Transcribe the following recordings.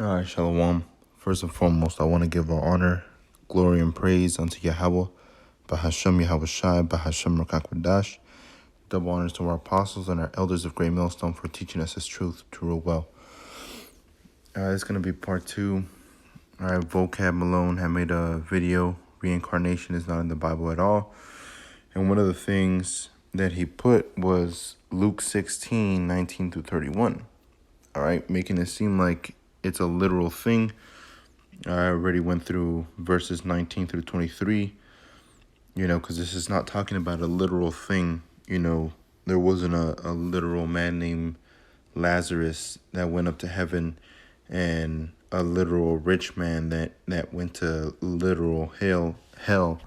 All right, Shalom. First and foremost, I want to give all honor, glory, and praise unto Yahweh, Bahashem Yahweh Shai, Bahashem Rakakwadash. Double honors to our apostles and our elders of Great Millstone for teaching us His truth to rule well. It's going to be part two. All right, Vocab Malone had made a video. Reincarnation is not in the Bible at all. And one of the things that he put was Luke 16:19 through 31. All right, making it seem like it's a literal thing. I already went through verses 19 through 23, because this is not talking about a literal thing. There wasn't a literal man named Lazarus that went up to heaven and a literal rich man that went to literal hell. All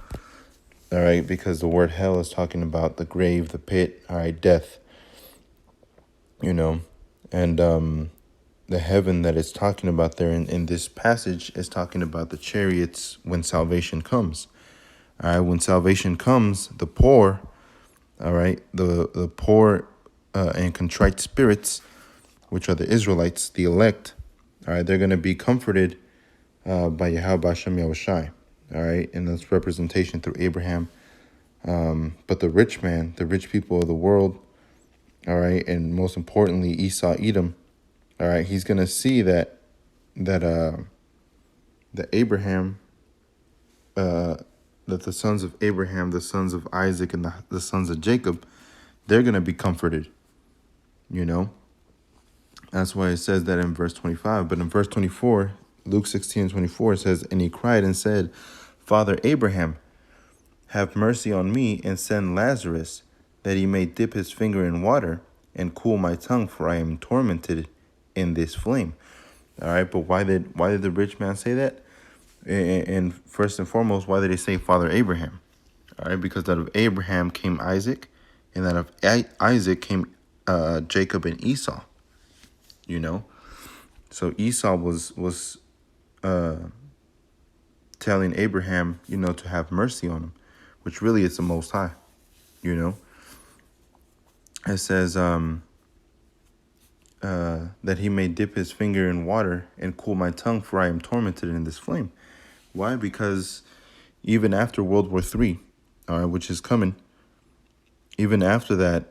right, because the word hell is talking about the grave, the pit, all right, death, and the heaven that it's talking about there in this passage is talking about the chariots when salvation comes. All right, when salvation comes, the poor, all right, the poor and contrite spirits, which are the Israelites, the elect, all right, they're going to be comforted by Yahweh Hashem Yahushai, all right, and that's representation through Abraham. But the rich man, the rich people of the world, all right, and most importantly, Esau, Edom, all right, he's going to see that Abraham, that the sons of Abraham, the sons of Isaac, and the sons of Jacob, they're going to be comforted, That's why it says that in verse 25. But in verse 24, Luke 16:24, it says, "And he cried and said, Father Abraham, have mercy on me and send Lazarus, that he may dip his finger in water and cool my tongue, for I am tormented in this flame." All right, but why did the rich man say that? And first and foremost, why did they say Father Abraham? All right, because out of Abraham came Isaac, and out of Isaac came Jacob and Esau. So Esau was telling Abraham, to have mercy on him, which really is the Most High. It says that he may dip his finger in water and cool my tongue, for I am tormented in this flame. Why? Because even after World War III, all right, which is coming, even after that,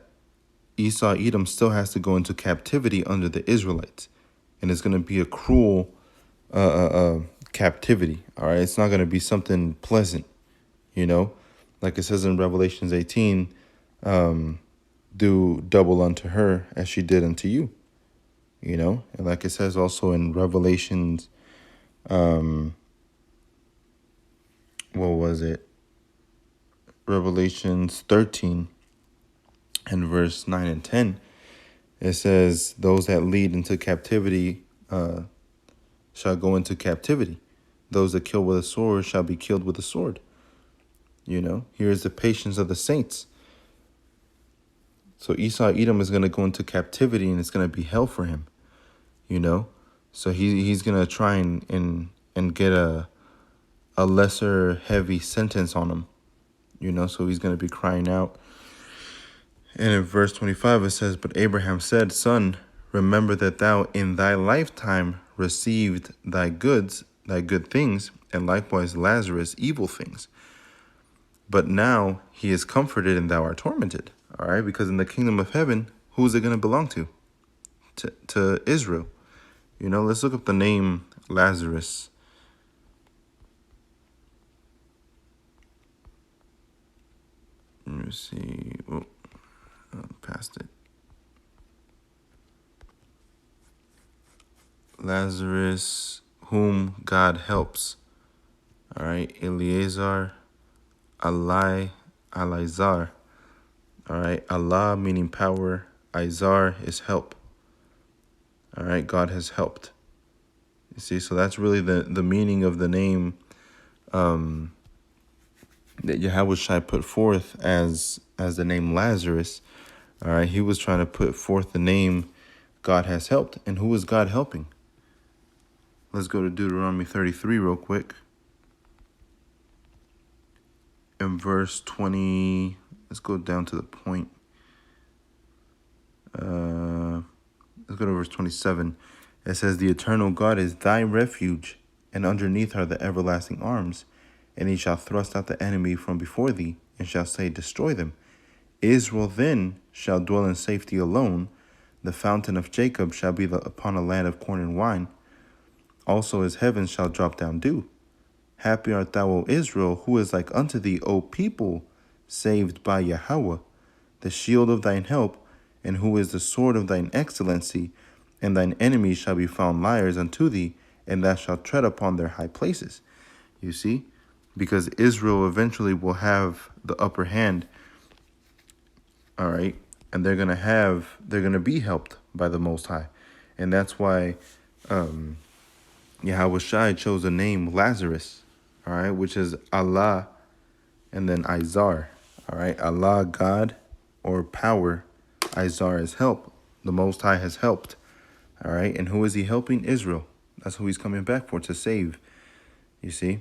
Esau, Edom still has to go into captivity under the Israelites. And it's going to be a cruel captivity, all right? It's not going to be something pleasant, Like it says in Revelations 18, do double unto her as she did unto you, And like it says also in Revelations, Revelations 13 and verse 9 and 10, it says, those that lead into captivity shall go into captivity. Those that kill with a sword shall be killed with a sword. Here's the patience of the saints. So Esau, Edom is going to go into captivity, and it's going to be hell for him, So he's going to try and get a lesser heavy sentence on him, So he's going to be crying out. And in verse 25, it says, "But Abraham said, Son, remember that thou in thy lifetime received thy good things, and likewise Lazarus evil things. But now he is comforted and thou art tormented." All right, because in the kingdom of heaven, who is it going to belong to? To Israel. Let's look up the name Lazarus. Let me see. Past it. Lazarus, whom God helps. All right, Eleazar, Elizar. All right, Allah meaning power, Izar is help. All right, God has helped. You see, so that's really the meaning of the name that Yahweh Shai put forth as the name Lazarus. All right, he was trying to put forth the name God has helped. And who is God helping? Let's go to Deuteronomy 33 real quick. In verse 20, let's go down to the point. Let's go to verse 27. It says, the eternal God is thy refuge, and underneath are the everlasting arms. And he shall thrust out the enemy from before thee, and shall say, destroy them. Israel then shall dwell in safety alone. The fountain of Jacob shall be upon a land of corn and wine. Also his heavens shall drop down dew. Happy art thou, O Israel, who is like unto thee, O people, saved by Yahweh, the shield of thine help, and who is the sword of thine excellency, and thine enemies shall be found liars unto thee, and thou shalt tread upon their high places. You see? Because Israel eventually will have the upper hand, all right? And they're gonna be helped by the Most High. And that's why Yahweh Shai chose the name Lazarus, all right, which is Allah and then Izar, all right? Allah, God, or power. Izar is help. The Most High has helped, all right? And who is he helping? Israel. That's who he's coming back for, to save, you see?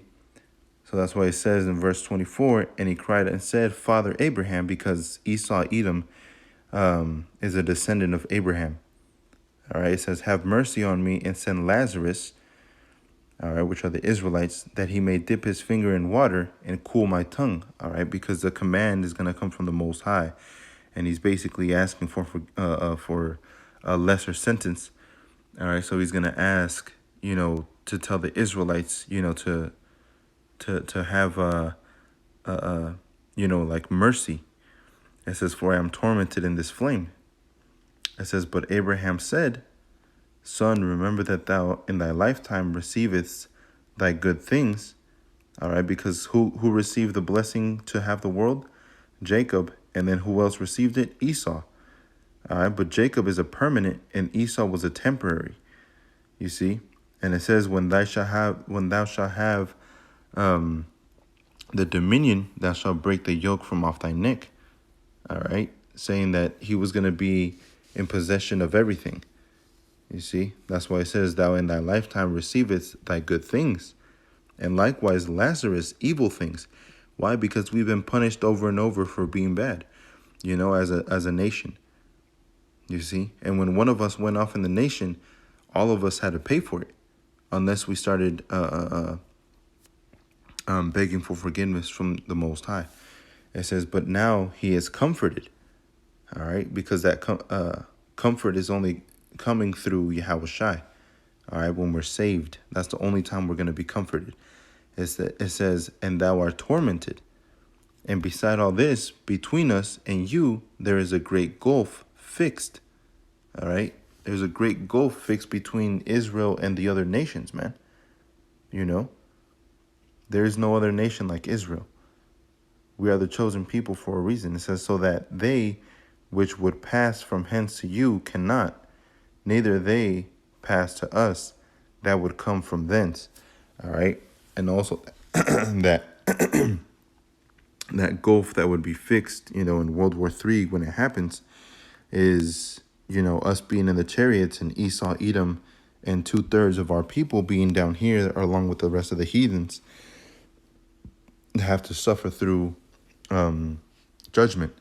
So that's why it says in verse 24, and he cried and said, Father Abraham, because Esau, Edom, is a descendant of Abraham. All right, it says, have mercy on me and send Lazarus, all right, which are the Israelites, that he may dip his finger in water and cool my tongue, all right, because the command is going to come from the Most High. And he's basically asking for a lesser sentence, all right, so he's going to ask, to tell the Israelites, to have, like mercy. It says, for I am tormented in this flame. It says, but Abraham said, son, remember that thou in thy lifetime receivest thy good things. All right, because who received the blessing to have the world? Jacob. And then who else received it? Esau. All right, but Jacob is a permanent and Esau was a temporary. You see? And it says, when thou shalt have the dominion, thou shalt break the yoke from off thy neck. All right, saying that he was going to be in possession of everything. You see, that's why it says, thou in thy lifetime receivest thy good things, and likewise Lazarus evil things. Why? Because we've been punished over and over for being bad, as a nation. You see, and when one of us went off in the nation, all of us had to pay for it, unless we started begging for forgiveness from the Most High. It says, but now he is comforted, all right, because that comfort is only coming through Yahweh Shai, all right, when we're saved. That's the only time we're going to be comforted. It says, and thou art tormented. And beside all this, between us and you, there is a great gulf fixed, all right? There's a great gulf fixed between Israel and the other nations, man. There is no other nation like Israel. We are the chosen people for a reason. It says, so that they which would pass from hence to you cannot, neither they pass to us that would come from thence. All right. And also that that gulf that would be fixed, in World War III when it happens is, us being in the chariots and Esau, Edom, and 2/3 of our people being down here along with the rest of the heathens have to suffer through judgment.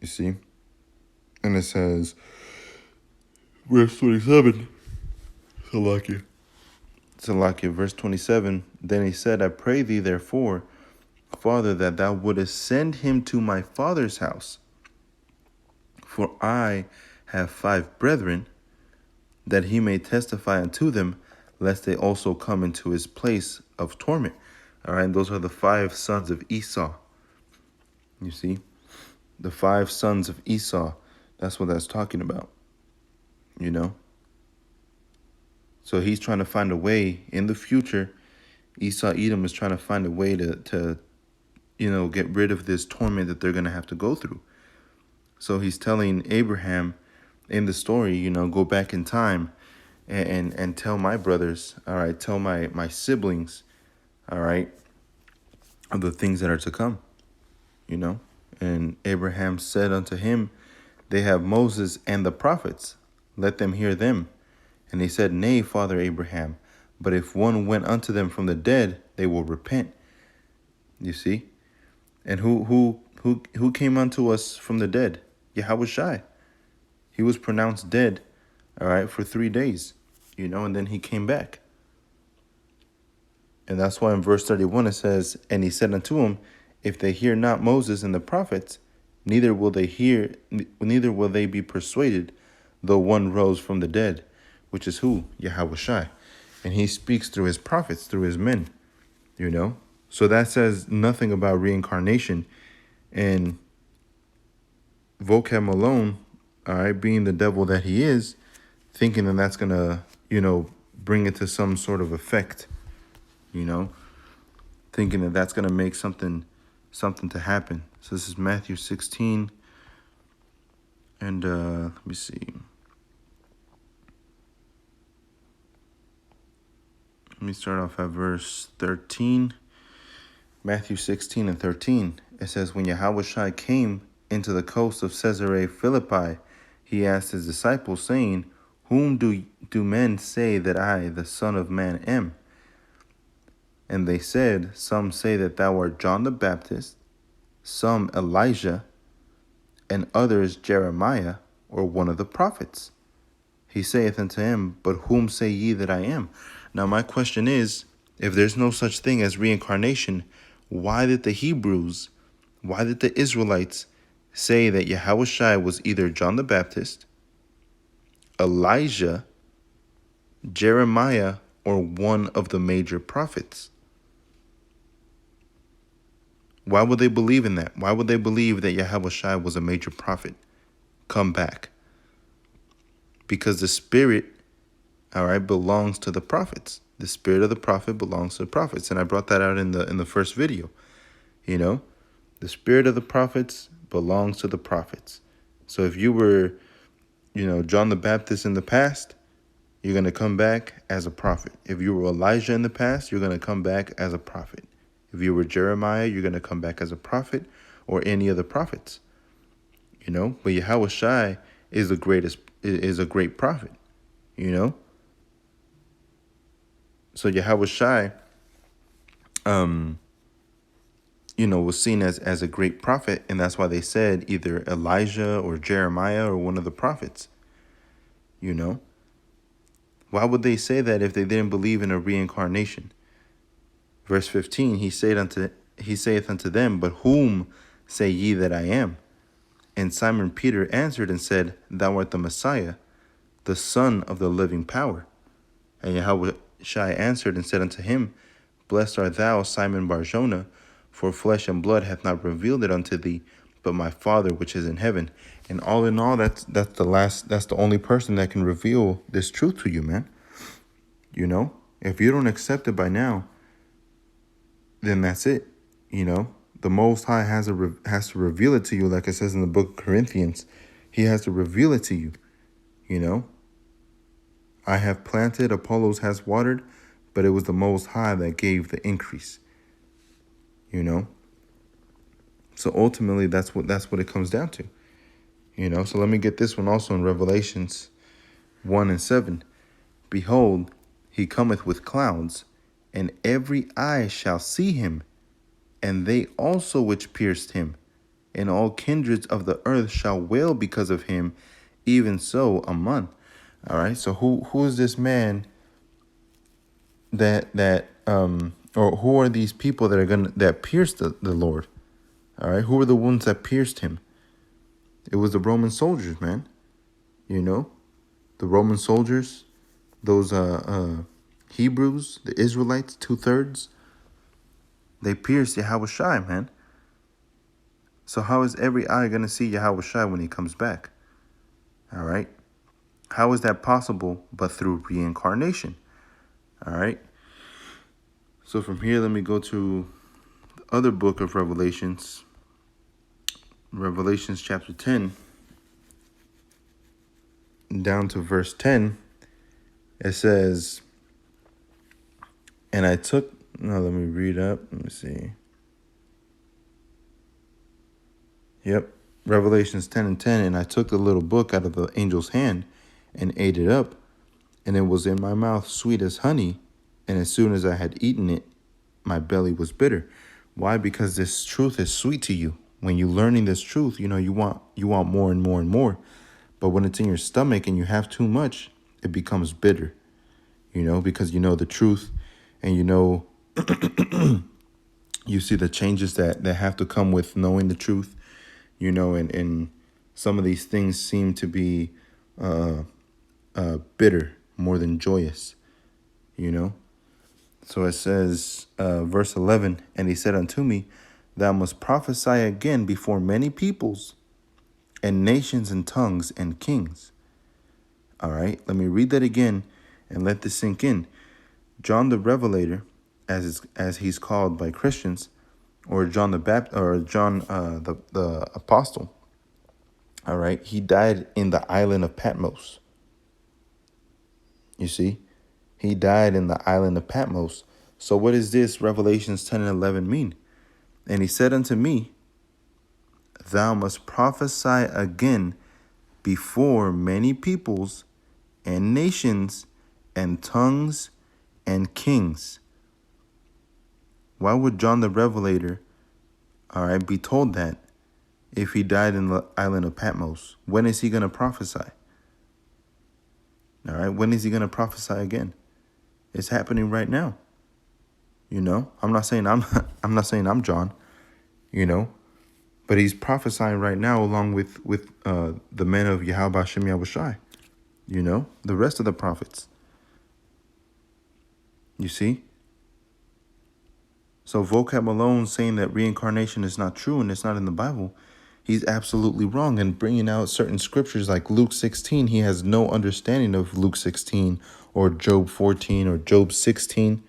You see? And it says, verse 27, Salakia, verse 27, then he said, I pray thee therefore, Father, that thou wouldest send him to my father's house. For I have 5 brethren, that he may testify unto them, lest they also come into his place of torment. All right, and those are the 5 sons of Esau. You see? The 5 sons of Esau. That's what that's talking about. So he's trying to find a way in the future. Esau, Edom is trying to find a way to get rid of this torment that they're going to have to go through. So he's telling Abraham in the story, go back in time and tell my brothers, all right, tell my siblings, all right, of the things that are to come, And Abraham said unto him, they have Moses and the prophets. Let them hear them. And he said, nay, Father Abraham, but if one went unto them from the dead, they will repent. You see? And who came unto us from the dead? Yahweh Shai. He was pronounced dead, all right, for 3 days, and then he came back. And that's why in verse 31 it says, and he said unto him, if they hear not Moses and the prophets, neither will they be persuaded, though one rose from the dead, which is who? Yahushua. And he speaks through his prophets, through his men, So that says nothing about reincarnation. And Vocab Malone, all right, being the devil that he is, thinking that that's going to, bring it to some sort of effect, thinking that that's going to make something to happen. So this is Matthew 16. And let me see. Let me start off at verse 13. Matthew 16 and 13. It says, when Yahushua came into the coast of Caesarea Philippi, he asked his disciples, saying, whom do men say that I, the Son of Man, am? And they said, some say that thou art John the Baptist, some Elijah, and others Jeremiah, or one of the prophets. He saith unto him, but whom say ye that I am? Now my question is, if there's no such thing as reincarnation, why did the Israelites say that Yahushua was either John the Baptist, Elijah, Jeremiah, or one of the major prophets? Why would they believe in that? Why would they believe that Yahushua was a major prophet? Come back. Because the spirit, all right, belongs to the prophets. The spirit of the prophet belongs to the prophets. And I brought that out in the first video. The spirit of the prophets belongs to the prophets. So if you were, John the Baptist in the past, you're going to come back as a prophet. If you were Elijah in the past, you're going to come back as a prophet. If you were Jeremiah, you're going to come back as a prophet, or any of the prophets. But Yahushua is a great prophet. So Yahushua, was seen as a great prophet, and that's why they said either Elijah or Jeremiah or one of the prophets. Why would they say that if they didn't believe in a reincarnation? Verse 15, he saith unto them, but whom say ye that I am? And Simon Peter answered and said, thou art the Messiah, the Son of the living power. And Yahushua answered and said unto him, blessed art thou, Simon Bar-Jonah, for flesh and blood hath not revealed it unto thee, but my Father which is in heaven. And all in all, that's the only person that can reveal this truth to you, man. If you don't accept it by now, then that's it. The Most High has to reveal it to you, like it says in the book of Corinthians. He has to reveal it to you. I have planted, Apollos has watered, but it was the Most High that gave the increase. So ultimately, that's what it comes down to. So let me get this one also in Revelations 1 and 7. Behold, he cometh with clouds, and every eye shall see him, and they also which pierced him, and all kindreds of the earth shall wail because of him, even so Amen. All right. So who is this man or who are these people that pierced the Lord? All right. Who are the ones that pierced him? It was the Roman soldiers, man. The Roman soldiers, those Hebrews, the Israelites, 2/3, they pierced Yahushua, man. So how is every eye going to see Yahushua when he comes back? All right. How is that possible but through reincarnation? All right. So from here, let me go to the other book of Revelations. Revelations chapter 10. Down to verse 10. It says, and I took, no, let me read up. Let me see. Yep. Revelations 10 and 10. And I took the little book out of the angel's hand and ate it up. And it was in my mouth sweet as honey. And as soon as I had eaten it, my belly was bitter. Why? Because this truth is sweet to you. When you're learning this truth, you want more and more and more. But when it's in your stomach and you have too much, it becomes bitter, because you know the truth, and you see the changes that have to come with knowing the truth, and some of these things seem to be bitter more than joyous, you know. So it says, verse 11, and he said unto me, thou must prophesy again before many peoples and nations and tongues and kings. All right, let me read that again and let this sink in. John the Revelator, as he's called by Christians, or John the Baptist, or John the Apostle. All right, he died in the island of Patmos. You see, he died in the island of Patmos. So what does this Revelations 10 and 11 mean? And he said unto me, thou must prophesy again before many peoples and nations and tongues and kings. Why would John the Revelator, all right, be told that if he died in the island of Patmos? When is he going to prophesy? All right, when is he going to prophesy again? It's happening right now. I'm not saying I'm John, but he's prophesying right now along with the men of Yahweh Shem Yahushai, the rest of the prophets. You see? So Vocab Malone saying that reincarnation is not true and it's not in the Bible, he's absolutely wrong. And bringing out certain scriptures like Luke 16, he has no understanding of Luke 16 or Job 14 or Job 16.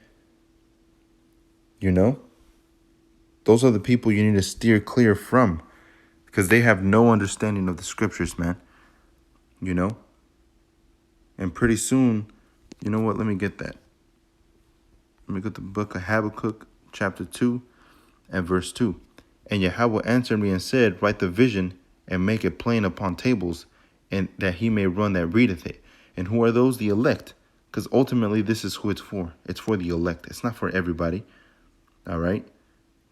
Those are the people you need to steer clear from, because they have no understanding of the scriptures, man. And pretty soon, you know what? Let me get that. Let me get the book of Habakkuk, chapter 2 and verse 2. And Yahweh answered me and said, write the vision and make it plain upon tables, and that he may run that readeth it. And who are those? The elect. Because ultimately, this is who it's for. It's for the elect. It's not for everybody. All right?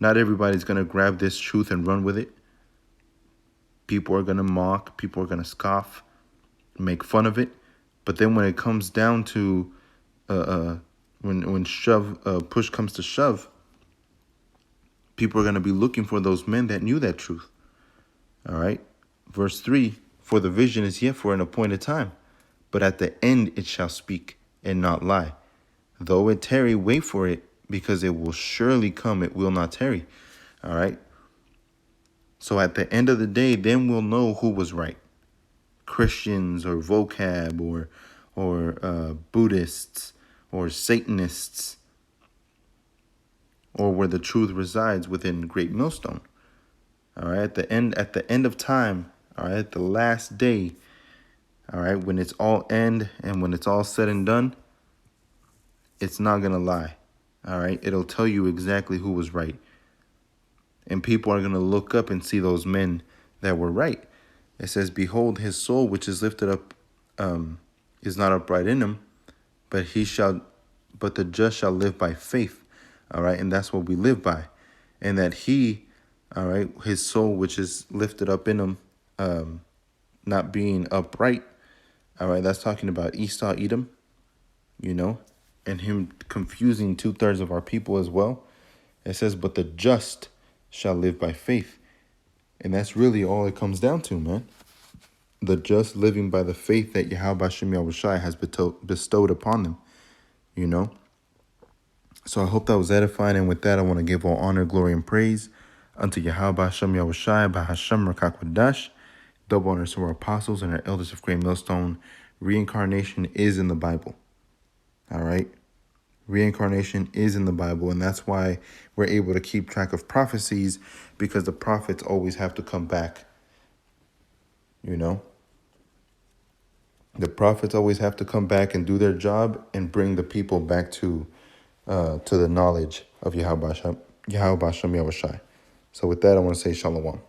Not everybody's going to grab this truth and run with it. People are going to mock. People are going to scoff, make fun of it. But then when it comes down to when push comes to shove, people are going to be looking for those men that knew that truth. All right. Verse 3, for the vision is yet for an appointed time, but at the end it shall speak and not lie. Though it tarry, wait for it, because it will surely come. It will not tarry. All right. So at the end of the day, then we'll know who was right. Christians or vocab or Buddhists or Satanists, or where the truth resides within Great Millstone. All right, at the end of time, all right, at the last day, all right, when it's all end and when it's all said and done, it's not gonna lie. All right, it'll tell you exactly who was right. And people are gonna look up and see those men that were right. It says, behold, his soul which is lifted up is not upright in him, but the just shall live by faith. All right, and that's what we live by. And that he, all right, his soul which is lifted up in him, not being upright. All right, that's talking about Esau, Edom, and him confusing 2/3 of our people as well. It says, but the just shall live by faith. And that's really all it comes down to, man. The just living by the faith that Yahweh Shem Yahushai has bestowed upon them, So I hope that was edifying. And with that, I want to give all honor, glory, and praise unto Yahweh Shem Yahushai, Bahashem Rakakwadash. Double honors to our apostles and our elders of Great Millstone. Reincarnation is in the Bible. All right? Reincarnation is in the Bible, and that's why we're able to keep track of prophecies, because the prophets always have to come back. The prophets always have to come back and do their job and bring the people back to the knowledge of Yahweh Shem Yahushai. So with that, I want to say shalom.